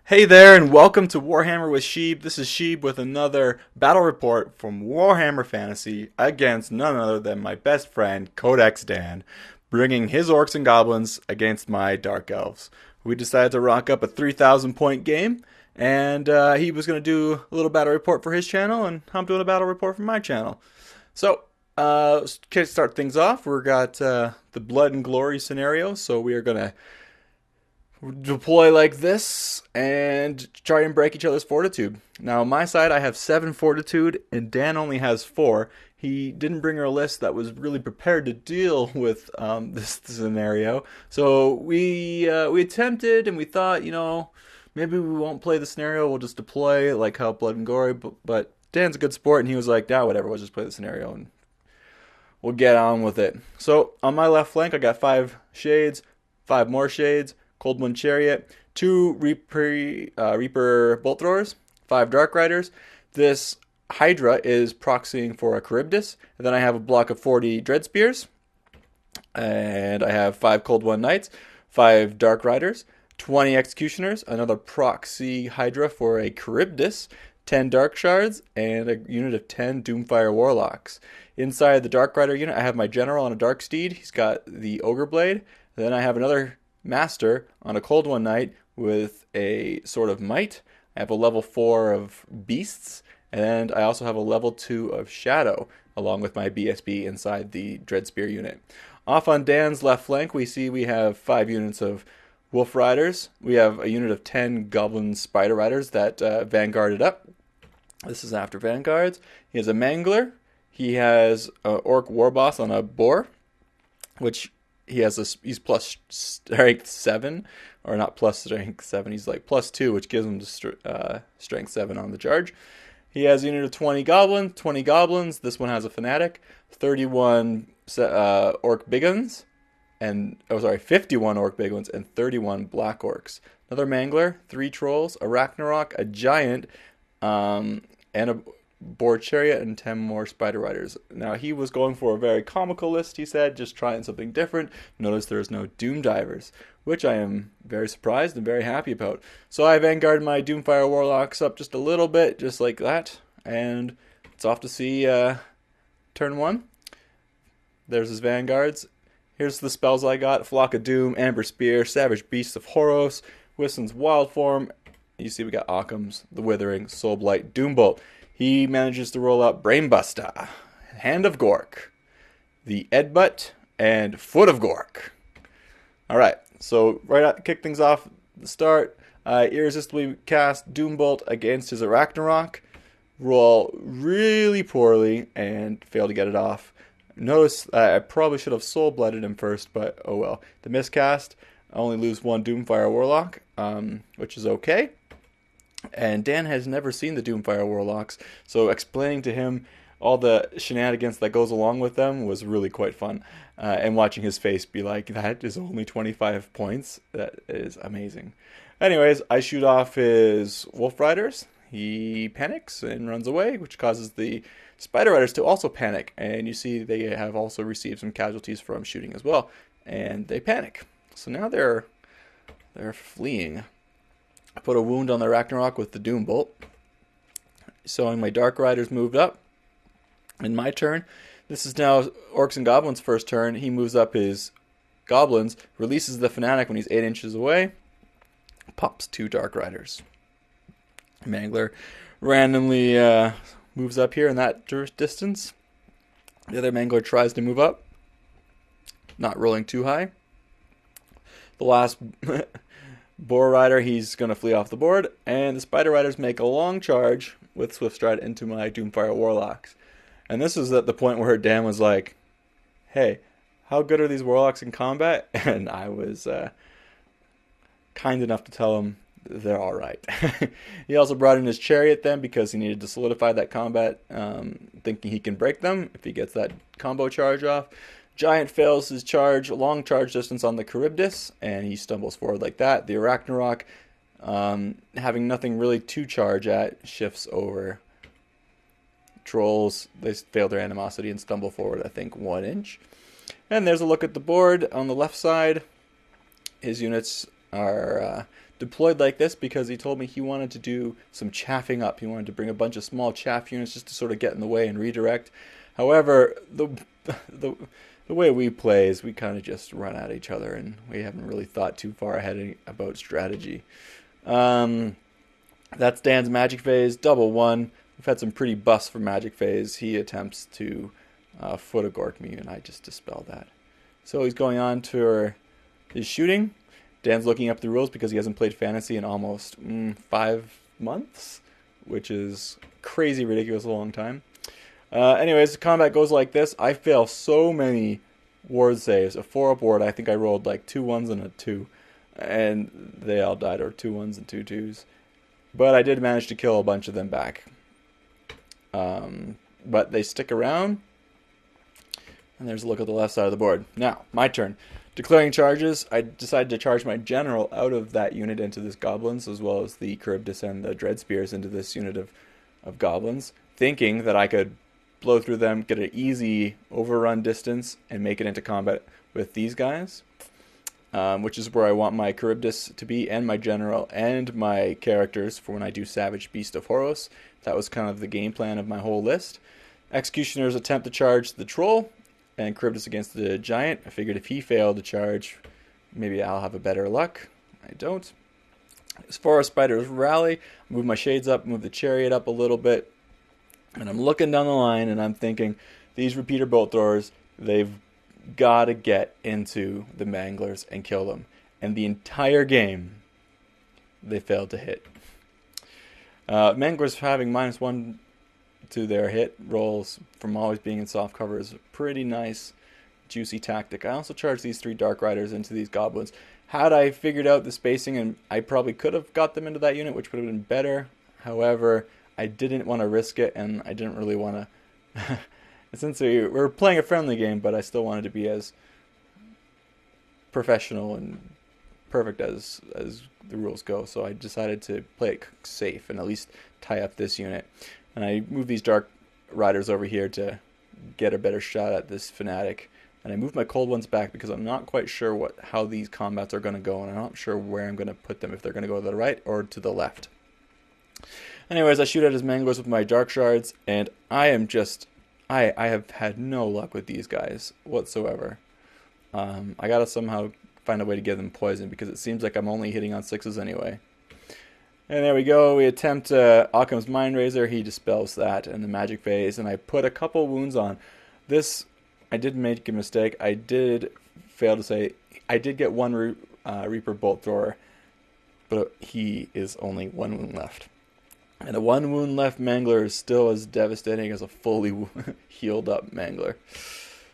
Hey there, and welcome to Warhammer with Sheeb. This is Sheeb with another battle report from Warhammer Fantasy against none other than my best friend, Codex Dan, bringing his Orcs and Goblins against my Dark Elves. We decided to rock up a 3,000 point game, and he was going to do a little battle report for his channel, and I'm doing a battle report for my channel. So, to start things off, we've got the Blood and Glory scenario, so we are going to deploy like this and try and break each other's fortitude. Now, on my side, I have 7 fortitude, and Dan only has 4. He didn't bring her a list that was really prepared to deal with this scenario. So we attempted, and we thought, maybe we won't play the scenario. We'll just deploy like how Blood and Glory. But Dan's a good sport, and he was like, whatever. We'll just play the scenario, and we'll get on with it. So on my left flank, I got 5 Shades, 5 more Shades, Cold Wind Chariot, 2 Reaper Bolt Throwers, 5 Dark Riders. This Hydra is proxying for a Charybdis. And then I have a block of 40 Dread Spears. And I have 5 Cold Wind Knights, 5 Dark Riders, 20 Executioners, another proxy Hydra for a Charybdis, 10 Dark Shards, and a unit of 10 Doomfire Warlocks. Inside the Dark Rider unit, I have my General on a Dark Steed. He's got the Ogre Blade. Then I have another Master on a Cold One Knight with a Sword of Might. I have a level 4 of Beasts, and I also have a level 2 of Shadow, along with my BSB inside the Dread Spear unit. Off on Dan's left flank, we have 5 units of Wolf Riders. We have a unit of 10 Goblin Spider Riders that vanguarded up. This is after Vanguards. He has a Mangler. He has an Orc Warboss on a Boar, which he's plus strength 7, or not plus strength 7, he's like plus 2, which gives him strength 7 on the charge. He has a unit of 20 goblins. This one has a fanatic, 31 orc big ones, and 51 orc big ones and 31 black orcs. Another mangler, 3 trolls, a Ragnarok, a giant, and a Boar Chariot, and 10 more Spider Riders. Now, he was going for a very comical list, he said, just trying something different. Notice there's no Doom Divers, which I am very surprised and very happy about. So I vanguard my Doomfire Warlocks up just a little bit, just like that, and it's off to see turn 1. There's his vanguards. Here's the spells I got: Flock of Doom, Amber Spear, Savage Beasts of Horos, Whiston's Wild Form. You see we got Occam's, the Withering, Soul Blight, Doombolt. He manages to roll out Brainbuster, Hand of Gork, the Edbutt, and Foot of Gork. Alright, so kick things off at the start. Irresistibly cast Doombolt against his Ragnarok. Roll really poorly and fail to get it off. Notice I probably should have Soul Blooded him first, but oh well. The miscast, I only lose 1 Doomfire Warlock, which is okay. And Dan has never seen the Doomfire Warlocks, so explaining to him all the shenanigans that goes along with them was really quite fun. And watching his face be like, that is only 25 points, that is amazing. Anyways, I shoot off his Wolf Riders. He panics and runs away, which causes the Spider Riders to also panic. And you see they have also received some casualties from shooting as well. And they panic. So now they're fleeing. I put a wound on the Ragnarok with the Doombolt. So my Dark Riders moved up. In my turn, this is now Orcs and Goblins' first turn. He moves up his Goblins, releases the Fanatic when he's 8 inches away, pops 2 Dark Riders. Mangler randomly moves up here in that distance. The other Mangler tries to move up, not rolling too high. The last Boar Rider, he's going to flee off the board, and the Spider Riders make a long charge with Swift Stride into my Doomfire Warlocks. And this is at the point where Dan was like, hey, how good are these Warlocks in combat? And I was kind enough to tell him they're alright. He also brought in his Chariot then because he needed to solidify that combat, thinking he can break them if he gets that combo charge off. Giant fails his charge, long charge distance on the Charybdis, and he stumbles forward like that. The Ragnarok, having nothing really to charge at, shifts over. Trolls, they fail their animosity and stumble forward, I think, 1 inch. And there's a look at the board on the left side. His units are deployed like this because he told me he wanted to do some chaffing up. He wanted to bring a bunch of small chaff units just to sort of get in the way and redirect. However, the way we play is we kind of just run at each other, and we haven't really thought too far ahead about strategy. That's Dan's Magic Phase, double one. We've had some pretty buffs for Magic Phase. He attempts to foot a Gork me, and I just dispel that. So he's going on to his shooting. Dan's looking up the rules because he hasn't played Fantasy in almost 5 months, which is crazy, ridiculous, a long time. Anyways, the combat goes like this. I fail so many ward saves. A 4-up ward, I think I rolled like 2 1s and a 2. And they all died, or 2 1s and 2 2s. But I did manage to kill a bunch of them back. But they stick around. And there's a look at the left side of the board. Now, my turn. Declaring charges, I decided to charge my general out of that unit into this Goblins, as well as the Charybdis and the Dread Spears into this unit of Goblins, thinking that I could blow through them, get an easy overrun distance, and make it into combat with these guys, which is where I want my Charybdis to be, and my general, and my characters for when I do Savage Beast of Horus. That was kind of the game plan of my whole list. Executioners attempt to charge the Troll, and Charybdis against the Giant. I figured if he failed to charge, maybe I'll have a better luck. I don't. As far as Spiders rally, move my Shades up, move the Chariot up a little bit, and I'm looking down the line, and I'm thinking, these Repeater Bolt Throwers, they've got to get into the Manglers and kill them. And the entire game, they failed to hit. Manglers having -1 to their hit rolls from always being in soft cover is a pretty nice, juicy tactic. I also charged these 3 Dark Riders into these Goblins. Had I figured out the spacing, and I probably could have got them into that unit, which would have been better. However, I didn't want to risk it, and I didn't really want to... Since we were playing a friendly game, but I still wanted to be as professional and perfect as the rules go. So I decided to play it safe and at least tie up this unit. And I moved these Dark Riders over here to get a better shot at this Fanatic. And I moved my Cold Ones back because I'm not quite sure how these combats are going to go, and I'm not sure where I'm going to put them, if they're going to go to the right or to the left. Anyways, I shoot at his Manglers with my Dark Shards, and I am just... I have had no luck with these guys whatsoever. I gotta somehow find a way to give them poison, because it seems like I'm only hitting on 6s anyway. And there we go. We attempt Occam's Mind Razor. He dispels that in the Magic Phase, and I put a couple wounds on. This, I did make a mistake. I did fail to say, I did get 1 Reaper Bolt Thrower, but he is only 1 wound left. And a 1 wound left Mangler is still as devastating as a fully healed up Mangler.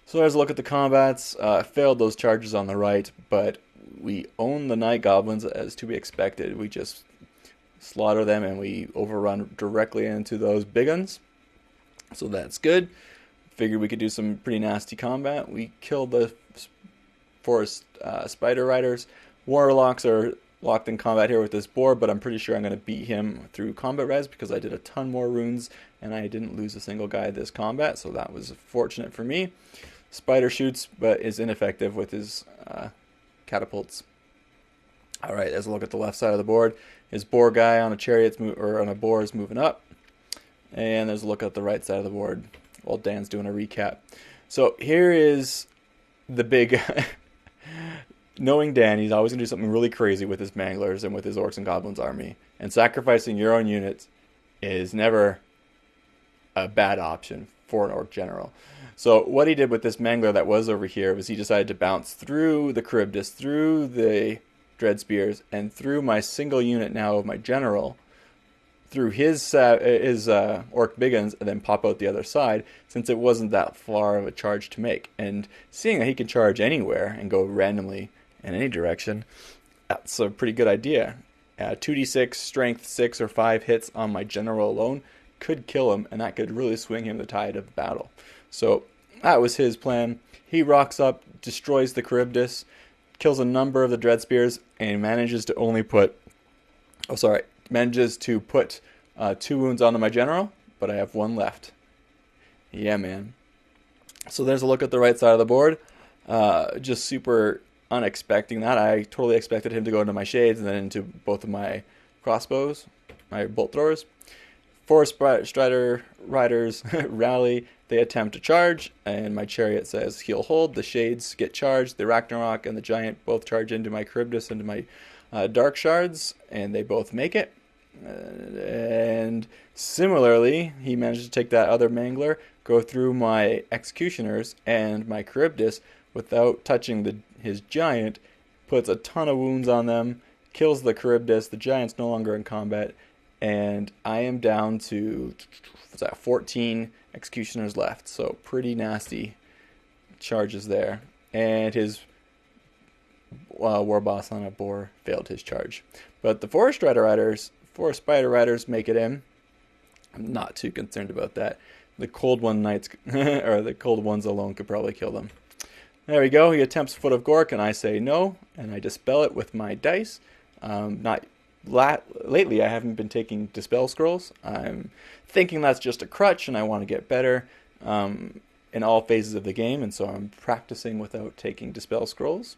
So there's a look at the combats. Failed those charges on the right, but we own the Night Goblins as to be expected. We just slaughter them, and we overrun directly into those big uns. So that's good. Figured we could do some pretty nasty combat. We killed the Forest Spider Riders. Warlocks are locked in combat here with this boar, but I'm pretty sure I'm going to beat him through combat res because I did a ton more runes, and I didn't lose a single guy this combat, so that was fortunate for me. Spider shoots, but is ineffective with his catapults. Alright, there's a look at the left side of the board. His boar guy on a chariot or on a boar is moving up. And there's a look at the right side of the board while Dan's doing a recap. So here is the big... Knowing Dan, he's always going to do something really crazy with his Manglers and with his Orcs and Goblins army. And sacrificing your own units is never a bad option for an Orc general. So what he did with this Mangler that was over here was he decided to bounce through the Charybdis, through the Dread Spears, and through my single unit now of my general, through his Orc big guns, and then pop out the other side, since it wasn't that far of a charge to make. And seeing that he can charge anywhere and go randomly in any direction, that's a pretty good idea. 2d6, strength 6 or 5 hits on my general alone could kill him, and that could really swing him the tide of battle. So that was his plan. He rocks up, destroys the Charybdis, kills a number of the Dread Spears, and manages to put 2 wounds onto my general, but I have 1 left. Yeah, man. So there's a look at the right side of the board. Just super unexpecting that. I totally expected him to go into my shades and then into both of my crossbows, my bolt throwers. Four Strider Riders rally. They attempt to charge, and my chariot says he'll hold. The shades get charged. The Ragnarok and the giant both charge into my Charybdis, into my dark shards, and they both make it. And similarly, he managed to take that other Mangler, go through my Executioners and my Charybdis without touching his giant, puts a ton of wounds on them, kills the Charybdis. The giant's no longer in combat, and I am down to 14 Executioners left. So pretty nasty charges there. And his war boss on a boar failed his charge. But the four Spider Riders make it in. I'm not too concerned about that. The Cold One Knights, or the Cold Ones alone, could probably kill them. There we go. He attempts Foot of Gork, and I say no, and I dispel it with my dice. Lately, I haven't been taking Dispel Scrolls. I'm thinking that's just a crutch, and I want to get better in all phases of the game, and so I'm practicing without taking Dispel Scrolls.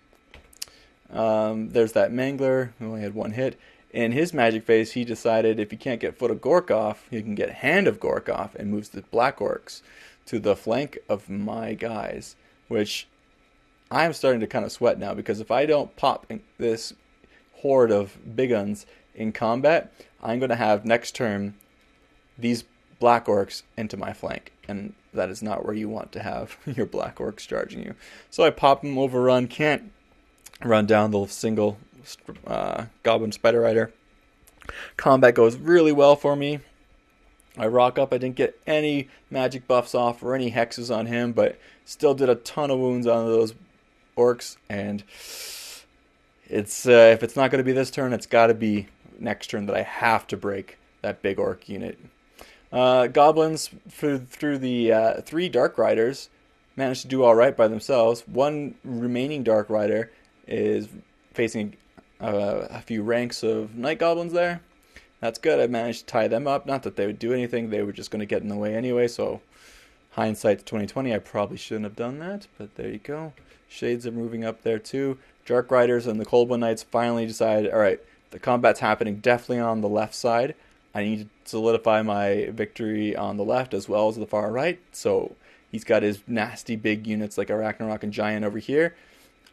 There's that Mangler, who only had one hit. In his magic phase, he decided if he can't get Foot of Gork off, he can get Hand of Gork off, and moves the Black Orcs to the flank of my guys, which I'm starting to kind of sweat now, because if I don't pop this horde of big guns in combat, I'm going to have next turn these Black Orcs into my flank, and that is not where you want to have your Black Orcs charging you. So I pop them, overrun, can't run down the single Goblin Spider Rider. Combat goes really well for me. I rock up. I didn't get any magic buffs off or any hexes on him, but still did a ton of wounds on those orcs, and it's if it's not going to be this turn, it's got to be next turn that I have to break that big orc unit. Goblins, through the 3 Dark Riders, managed to do all right by themselves. One remaining Dark Rider is facing a few ranks of Night Goblins there. That's good. I managed to tie them up. Not that they would do anything. They were just going to get in the way anyway, so hindsight's 2020. I probably shouldn't have done that, but there you go. Shades are moving up there too. Dark Riders and the Cold One Knights finally decided, all right, the combat's happening definitely on the left side. I need to solidify my victory on the left as well as the far right. So he's got his nasty big units like a Ragnarok and Giant over here.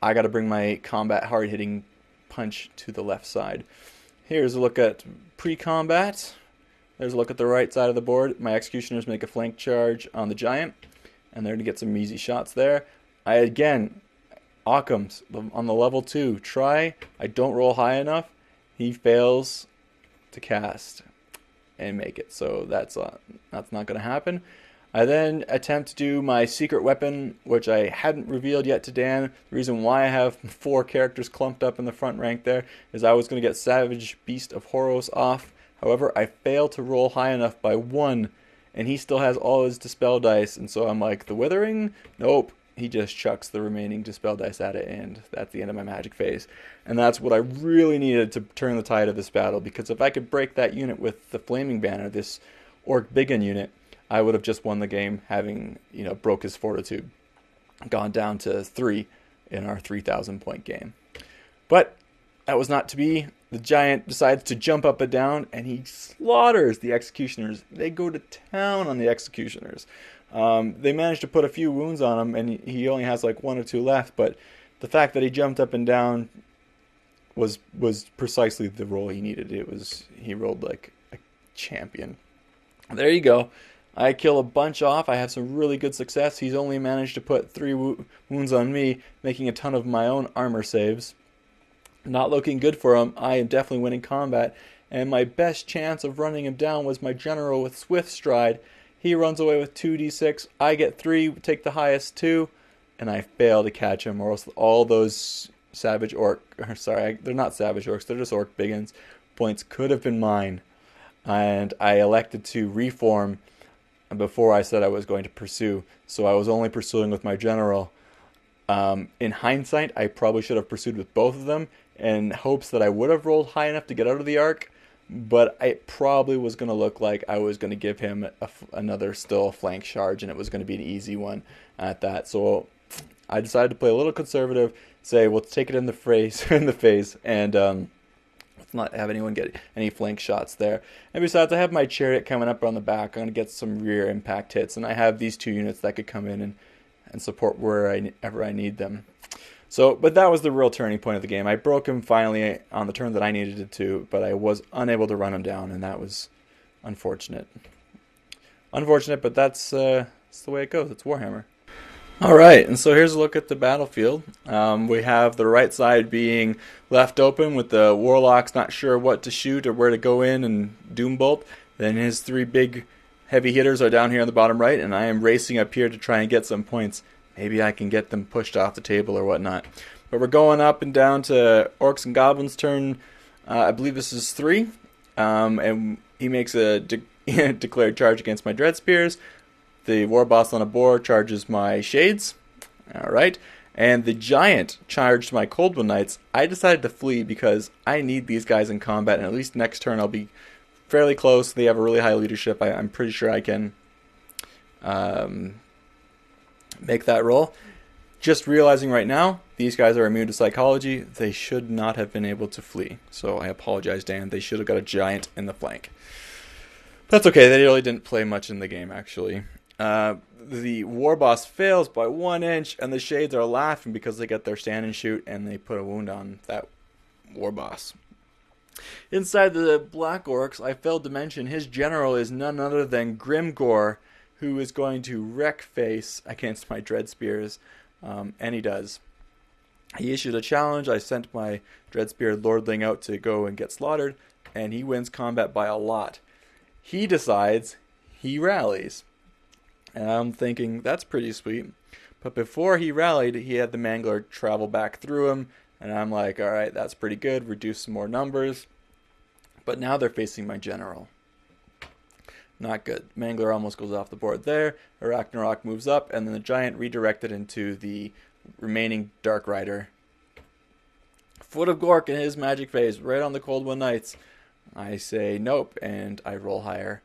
I got to bring my combat hard-hitting punch to the left side. Here's a look at pre-combat. There's a look at the right side of the board. My Executioners make a flank charge on the Giant, and they're going to get some easy shots there. Occam's on the level 2. Try. I don't roll high enough. He fails to cast and make it. So that's not going to happen. I then attempt to do my secret weapon, which I hadn't revealed yet to Dan. The reason why I have 4 characters clumped up in the front rank there is I was going to get Savage Beast of Horos off. However, I failed to roll high enough by 1, and he still has all his Dispel dice, and so I'm like, the Withering? Nope. He just chucks the remaining Dispel dice at it, and that's the end of my magic phase. And that's what I really needed to turn the tide of this battle, because if I could break that unit with the Flaming Banner, this Orc Biggin unit, I would have just won the game, having, broke his fortitude, gone down to 3 in our 3,000 point game. But that was not to be. The Giant decides to jump up and down, and he slaughters the Executioners. They go to town on the Executioners. They managed to put a few wounds on him, and he only has like 1 or 2 left. But the fact that he jumped up and down was precisely the roll he needed. He rolled like a champion. There you go. I kill a bunch off. I have some really good success. He's only managed to put 3 wounds on me, making a ton of my own armor saves. Not looking good for him. I am definitely winning combat. And my best chance of running him down was my general with Swift Stride. He runs away with 2d6. I get 3, take the highest 2, and I fail to catch him. Or else all those they're not Savage Orcs, they're just Orc Biggins. Points could have been mine. And I elected to reform before I said I was going to pursue. So I was only pursuing with my general. In hindsight, I probably should have pursued with both of them in hopes that I would have rolled high enough to get out of the arc. But it probably was going to look like I was going to give him another still flank charge, and it was going to be an easy one at that. So I decided to play a little conservative, say, we'll take it in the face, and let's not have anyone get any flank shots there. And besides, I have my chariot coming up on the back. I'm going to get some rear impact hits, and I have these 2 units that could come in and support wherever I need them. So, but that was the real turning point of the game. I broke him finally on the turn that I needed it to, but I was unable to run him down, and that was unfortunate. Unfortunate, but that's the way it goes. It's Warhammer. Alright, and so here's a look at the battlefield. We have the right side being left open with the Warlocks not sure what to shoot or where to go in and Doombolt. Then his 3 big heavy hitters are down here on the bottom right, and I am racing up here to try and get some points. Maybe I can get them pushed off the table or whatnot. But we're going up and down to Orcs and Goblins turn, I believe this is 3. And he makes a declared charge against my Dread Spears. The War Boss on a boar charges my Shades. Alright. And the Giant charged my Cold One Knights. I decided to flee because I need these guys in combat, and at least next turn I'll be fairly close. They have a really high leadership. I'm pretty sure I can make that roll. Just realizing right now, these guys are immune to psychology. They should not have been able to flee. So I apologize, Dan. They should have got a Giant in the flank. That's okay. They really didn't play much in the game, actually. The War Boss fails by 1 inch, and the Shades are laughing because they get their stand and shoot, and they put a wound on that War Boss. Inside the Black Orcs, I failed to mention his general is none other than Grimgor, who is going to wreck face against my Dread Spears, and he does. He issued a challenge. I sent my Dread Spear Lordling out to go and get slaughtered, and he wins combat by a lot. He decides he rallies. And I'm thinking, that's pretty sweet. But before he rallied, he had the Mangler travel back through him. And I'm like, alright, that's pretty good. Reduce some more numbers. But now they're facing my general. Not good. Mangler almost goes off the board there. Arachnarok moves up. And then the Giant redirected into the remaining Dark Rider. Foot of Gork in his magic phase, right on the Cold One Knights. I say nope, and I roll higher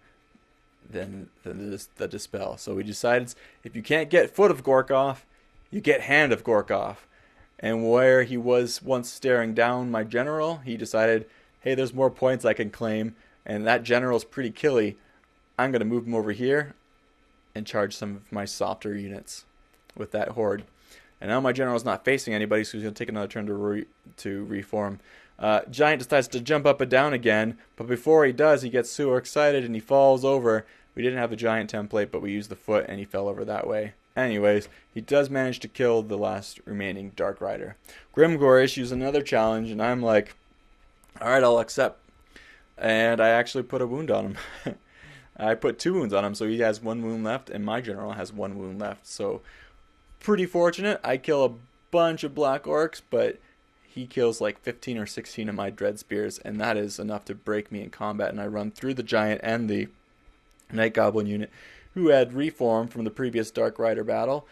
than the Dispel. So we decided if you can't get Foot of Gork off, you get Hand of Gork off. And where he was once staring down my general, he decided, hey, there's more points I can claim, and that general's pretty killy. I'm going to move him over here and charge some of my softer units with that horde. And now my general's not facing anybody, so he's going to take another turn to reform. Giant decides to jump up and down again, but before he does, he gets super excited and he falls over. We didn't have the Giant template, but we used the foot and he fell over that way. Anyways, he does manage to kill the last remaining Dark Rider. Grimgor issues another challenge, and I'm like, alright, I'll accept. And I actually put a wound on him. I put 2 wounds on him, so he has 1 wound left, and my general has 1 wound left. So, pretty fortunate. I kill a bunch of Black Orcs, but he kills like 15 or 16 of my Dread Spears, and that is enough to break me in combat. And I run through the Giant and the Night Goblin unit, who had reformed from the previous Dark Rider battle.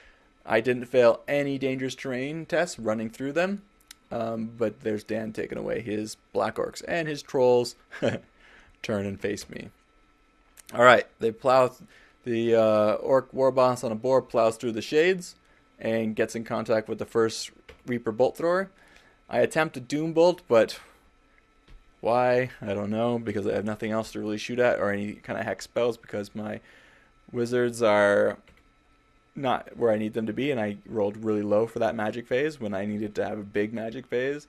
I didn't fail any dangerous terrain tests running through them, but there's Dan taking away his Black Orcs, and his Trolls turn and face me. Alright, they plow, the Orc War Boss on a boar plows through the Shades, and gets in contact with the first Reaper Bolt Thrower. I attempt a Doom Bolt, but why? I don't know, because I have nothing else to really shoot at, or any kind of hex spells, because my wizards are not where I need them to be, and I rolled really low for that magic phase when I needed to have a big magic phase.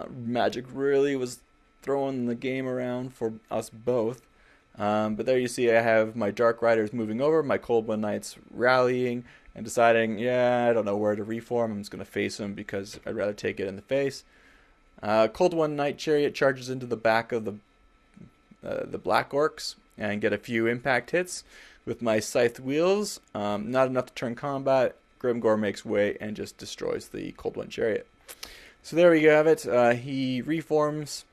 Magic really was throwing the game around for us both. But there you see I have my Dark Riders moving over, my Cold One Knights rallying, and deciding, yeah, I don't know where to reform. I'm just going to face them because I'd rather take it in the face. Cold One Knight Chariot charges into the back of the Black Orcs and get a few impact hits with my Scythe Wheels. Not enough to turn combat. Grimgor makes way and just destroys the Cold One Chariot. So there we have it. He reforms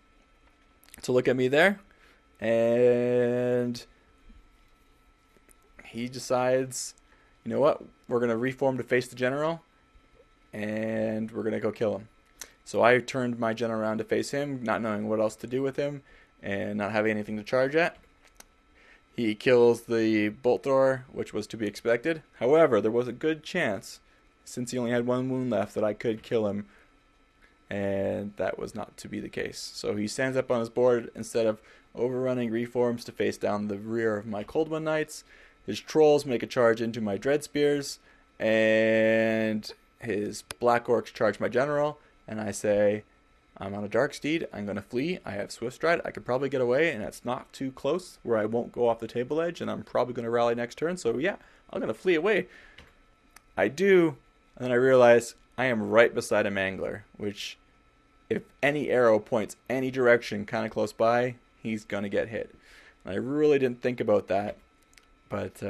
to look at me there. And he decides, you know what, we're going to reform to face the general, and we're going to go kill him. So I turned my general around to face him, not knowing what else to do with him, and not having anything to charge at. He kills the bolt thrower, which was to be expected. However, there was a good chance, since he only had 1 wound left, that I could kill him and that was not to be the case. So he stands up on his board. Instead of overrunning, reforms to face down the rear of my Cold One Knights. His trolls make a charge into my Dread Spears, and his Black Orcs charge my general, and I say, I'm on a dark steed, I'm going to flee, I have Swift Stride, I could probably get away, and it's not too close where I won't go off the table edge, and I'm probably going to rally next turn, so yeah, I'm going to flee away. I do, and then I realize I am right beside a Mangler, which if any arrow points any direction kind of close by, he's going to get hit. And I really didn't think about that, but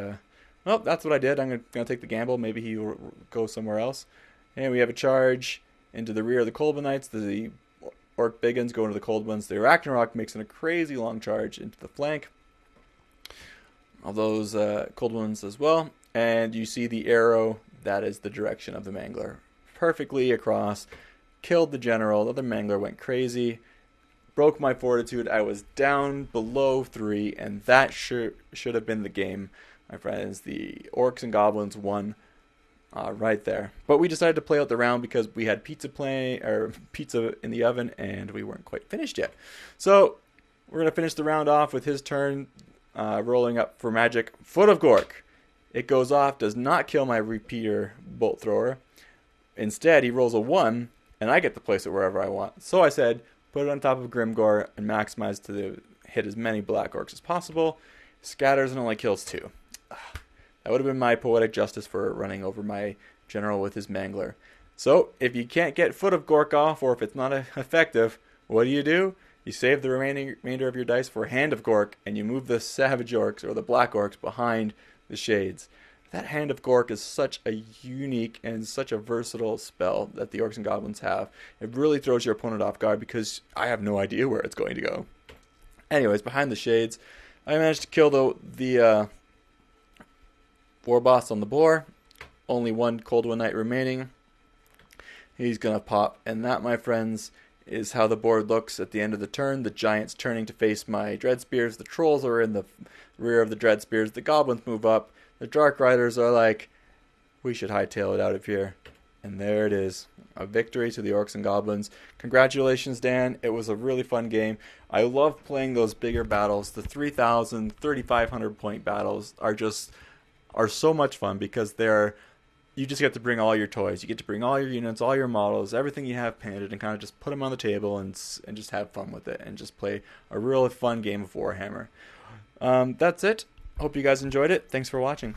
well, that's what I did. I'm going to take the gamble. Maybe he will go somewhere else. And we have a charge into the rear of the Cold One Knights. The Orc Biggins go into the Cold Ones. The Ragnarok makes a crazy long charge into the flank of those Cold Ones as well. And you see the arrow, that is the direction of the Mangler. Perfectly across. Killed the general. The other Mangler went crazy. Broke my fortitude. I was down below 3, and that should have been the game, my friends. The Orcs and Goblins won right there. But we decided to play out the round because we had pizza in the oven, and we weren't quite finished yet. So we're going to finish the round off with his turn, rolling up for magic. Foot of Gork. It goes off, does not kill my repeater bolt thrower. Instead, he rolls a 1, and I get to place it wherever I want. So I said, put it on top of Grimgor and maximize to hit as many Black Orcs as possible. Scatters and only kills 2. That would have been my poetic justice for running over my general with his Mangler. So, if you can't get Foot of Gork off, or if it's not effective, what do? You save the remainder of your dice for Hand of Gork, and you move the Savage Orcs, or the Black Orcs, behind the Shades. That Hand of Gork is such a unique and such a versatile spell that the Orcs and Goblins have. It really throws your opponent off guard because I have no idea where it's going to go. Anyways, behind the Shades, I managed to kill the War Boss on the boar. Only one Cold One Knight remaining. He's going to pop, and that, my friends, is how the board looks at the end of the turn. The Giants turning to face my Dread Spears. The Trolls are in the rear of the Dread Spears. The Goblins move up. The Dark Riders are like, we should hightail it out of here. And there it is. A victory to the Orcs and Goblins. Congratulations, Dan. It was a really fun game. I love playing those bigger battles. The 3,000, 3,500 point battles are so much fun because you just get to bring all your toys. You get to bring all your units, all your models, everything you have painted, and kind of just put them on the table and just have fun with it and just play a really fun game of Warhammer. That's it. Hope you guys enjoyed it. Thanks for watching.